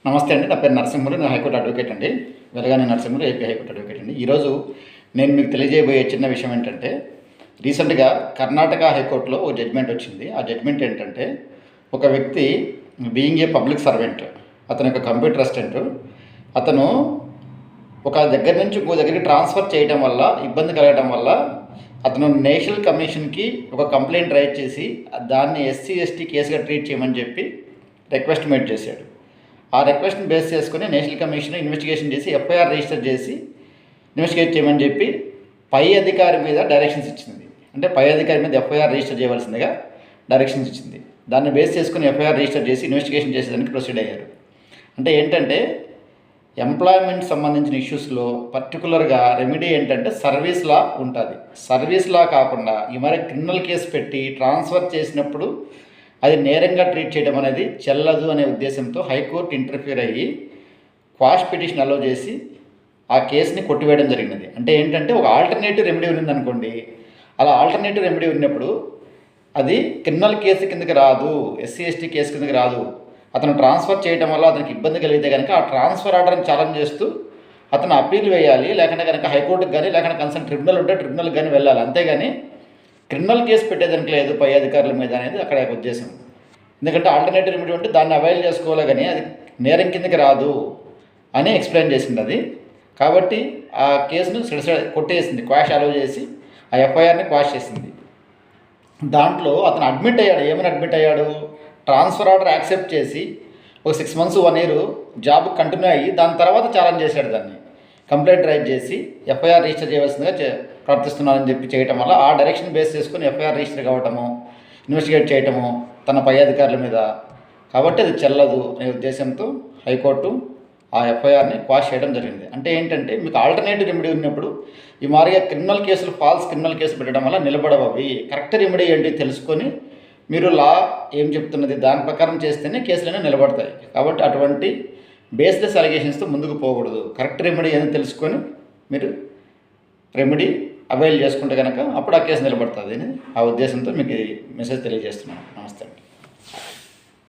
నమస్తే అండి. నా పేరు నరసింహులు. నేను హైకోర్టు అడ్వకేట్ అండి. వెలగాని నరసింహులు, ఏపీ హైకోర్టు అడ్వకేట్ అండి. ఈరోజు నేను మీకు తెలియజేయబోయే చిన్న విషయం ఏంటంటే, రీసెంట్గా కర్ణాటక హైకోర్టులో ఒక జడ్జిమెంట్ వచ్చింది. ఆ జడ్జిమెంట్ ఏంటంటే, ఒక వ్యక్తి బీయింగ్ ఏ పబ్లిక్ సర్వెంట్, అతను ఒక కంప్యూటర్ అసిస్టెంట్, అతను ఒక దగ్గర నుంచి ఇంకో దగ్గరికి ట్రాన్స్ఫర్ చేయడం వల్ల ఇబ్బంది కలగడం వల్ల అతను నేషనల్ కమిషన్కి ఒక కంప్లైంట్ రైజ్ చేసి దాన్ని ఎస్సీ ఎస్టీ కేసుగా ట్రీట్ చేయమని చెప్పి రిక్వెస్ట్ మేడ్ చేశాడు. ఆ రిక్వెస్ట్ని బేస్ చేసుకుని నేషనల్ కమిషన్ ఇన్వెస్టిగేషన్ చేసి ఎఫ్ఐఆర్ రిజిస్టర్ చేసి ఇన్వెస్టిగేట్ చేయమని చెప్పి పై అధికారి మీద డైరెక్షన్స్ ఇచ్చింది. అంటే పై అధికారి మీద ఎఫ్ఐఆర్ రిజిస్టర్ చేయవలసిందిగా డైరెక్షన్స్ ఇచ్చింది. దాన్ని బేస్ చేసుకుని ఎఫ్ఐఆర్ రిజిస్టర్ చేసి ఇన్వెస్టిగేషన్ చేసేదానికి ప్రొసీడ్ అయ్యారు. అంటే ఏంటంటే ఎంప్లాయ్మెంట్ సంబంధించిన ఇష్యూస్లో పర్టికులర్గా రెమెడీ ఏంటంటే సర్వీస్ లా ఉంటుంది. సర్వీస్ లా కాకుండా ఈ మరి క్రిమినల్ కేసు పెట్టి ట్రాన్స్ఫర్ చేసినప్పుడు అది నేరంగా ట్రీట్ చేయడం అనేది చెల్లదు అనే ఉద్దేశంతో హైకోర్టు ఇంటర్ఫియర్ అయ్యి క్వాష్ పిటిషన్ అలో చేసి ఆ కేసుని కొట్టివేయడం జరిగినది. అంటే ఏంటంటే ఒక ఆల్టర్నేటివ్ రెమెడీ ఉన్నదనుకోండి, అలా ఆల్టర్నేటివ్ రెమెడీ ఉన్నప్పుడు అది క్రిమినల్ కేసు కిందకి రాదు, ఎస్సీ ఎస్టీ కేసు కిందకి రాదు. అతను ట్రాన్స్ఫర్ చేయడం వల్ల అతనికి ఇబ్బంది కలిగితే కనుక ఆ ట్రాన్స్ఫర్ ఆర్డర్ని ఛాలెంజ్ చేస్తూ అతను అప్పీల్ వేయాలి, లేకుంటే కనుక హైకోర్టుకి కానీ లేకుంటే కన్సర్న్ ట్రిబ్యునల్ ఉంటే ట్రిబ్యునల్కి కానీ వెళ్ళాలి. అంతేగాని క్రిమినల్ కేసు పెట్టేదానికి లేదు పై అధికారుల మీద అనేది అక్కడ ఉద్దేశం. ఎందుకంటే ఆల్టర్నేటివ్ రెమెడీ ఉంటే దాన్ని అవైల్ చేసుకోవాలి, కానీ అది నేరం కిందకి రాదు అని ఎక్స్ప్లెయిన్ చేసింది అది. కాబట్టి ఆ కేసును కొట్టేసింది, క్వాష్ అలౌ చేసి ఆ ఎఫ్ఐఆర్ని క్వాష్ చేసింది. దాంట్లో అతను అడ్మిట్ అయ్యాడు. ఏమని అడ్మిట్ అయ్యాడు? ట్రాన్స్ఫర్ ఆర్డర్ యాక్సెప్ట్ చేసి ఒక 6 months 1 year జాబ్ కంటిన్యూ అయ్యి దాని తర్వాత ఛాలెంజ్ చేశాడు. దాన్ని కంప్లైంట్ రైజ్ చేసి ఎఫ్ఐఆర్ రిజిస్టర్ చేయవలసిందిగా ప్రవర్తిస్తున్నారని చెప్పి చేయటం వల్ల ఆ డైరెక్షన్ బేస్ చేసుకుని ఎఫ్ఐఆర్ రిజిస్టర్ కావటము, ఇన్వెస్టిగేట్ చేయటము తన పై అధికారుల మీద. కాబట్టి అది చెల్లదు అనే ఉద్దేశంతో హైకోర్టు ఆ ఎఫ్ఐఆర్ని క్వాష్ చేయడం జరిగింది. అంటే ఏంటంటే మీకు ఆల్టర్నేటివ్ రెమెడీ ఉన్నప్పుడు ఈ మాదిరిగా క్రిమినల్ కేసులు, ఫాల్స్ క్రిమినల్ కేసులు పెట్టడం వల్ల నిలబడవు. అవి కరెక్ట్ రెమెడీ ఏంటి తెలుసుకొని మీరు లా ఏం చెప్తున్నది దాని ప్రకారం చేస్తేనే కేసులనే నిలబడతాయి. కాబట్టి అటువంటి బేస్లెస్ అలిగేషన్స్తో ముందుకు పోకూడదు. కరెక్ట్ రెమెడీ ఏదో తెలుసుకొని మీరు రెమెడీ అవైల్ చేసుకుంటే కనుక అప్పుడు ఆ కేసు నిలబడుతుంది అని ఆ ఉద్దేశంతో మీకు మెసేజ్ తెలియజేస్తున్నాను. నమస్తే.